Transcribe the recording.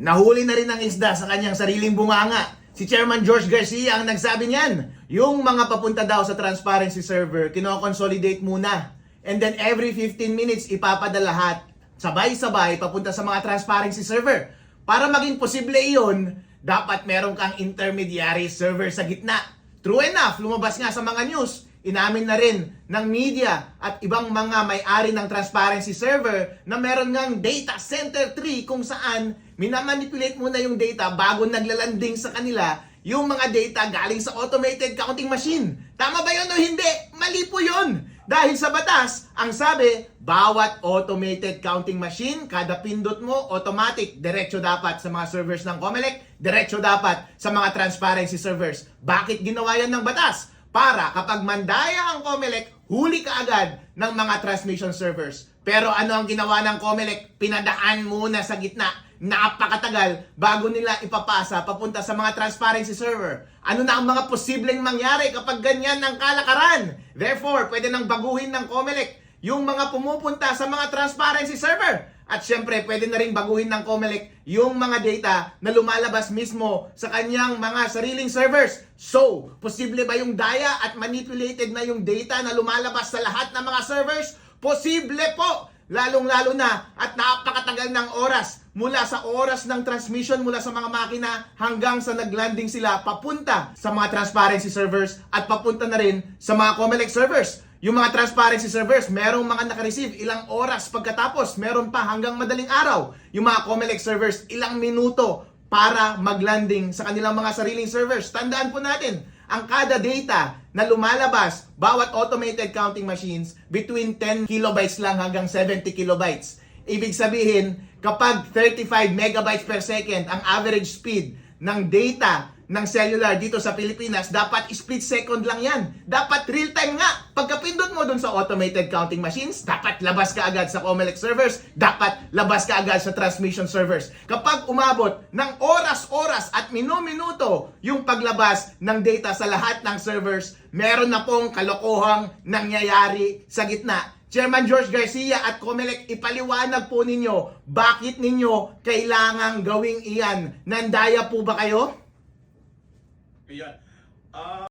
nahuli na rin ng isda sa kanyang sariling bunganga. Si Chairman George Garcia ang nagsabi niyan. Yung mga papunta daw sa transparency server, kino-consolidate muna. And then every 15 minutes, ipapadala lahat sabay-sabay papunta sa mga transparency server. Para maging posible iyon, dapat meron kang intermediary server sa gitna. True enough, lumabas nga sa mga news, inamin na rin ng media at ibang mga may-ari ng transparency server na meron ngang data center tree kung saan minamanipulate muna yung data bago naglalanding sa kanila yung mga data galing sa automated counting machine. Tama ba yun o hindi? Mali po yun! Dahil sa batas, ang sabi, bawat automated counting machine, kada pindot mo, automatic, diretso dapat sa mga servers ng Comelec, diretso dapat sa mga transparency servers. Bakit ginawa yan ng batas? Para kapag mandaya ang Comelec, huli ka agad ng mga transmission servers. Pero ano ang ginawa ng Comelec? Pinadaan muna sa gitna. Napakatagal bago nila ipapasa papunta sa mga transparency server. Ano na ang mga posibleng mangyari kapag ganyan ang kalakaran? Therefore, pwede nang baguhin ng Comelec yung mga pumupunta sa mga transparency server. At syempre, pwede na rin baguhin ng Comelec yung mga data na lumalabas mismo sa kanyang mga sariling servers. So, posible ba yung daya at manipulated na yung data na lumalabas sa lahat ng mga servers? Posible po! Lalong-lalo na at napakatagal ng oras mula sa oras ng transmission mula sa mga makina hanggang sa naglanding sila papunta sa mga transparency servers at papunta na rin sa mga Comelec servers. Yung mga transparency servers, merong mga nakareceive ilang oras pagkatapos, meron pa hanggang madaling araw. Yung mga Comelec servers, ilang minuto para maglanding sa kanilang mga sariling servers. Tandaan po natin, ang kada data na lumalabas, bawat automated counting machines, between 10 kilobytes lang hanggang 70 kilobytes. Ibig sabihin, kapag 35 megabytes per second ang average speed ng data ng cellular dito sa Pilipinas, dapat split second lang yan. Dapat real time nga. Pagkapindot mo dun sa automated counting machines, dapat labas ka agad sa Comelec servers, dapat labas ka agad sa transmission servers. Kapag umabot ng oras-oras at minuto yung paglabas ng data sa lahat ng servers, meron na pong kalokohang nangyayari sa gitna. Chairman George Garcia at Comelec, ipaliwanag po ninyo bakit ninyo kailangang gawing iyan. Nandaya po ba kayo? Ayan.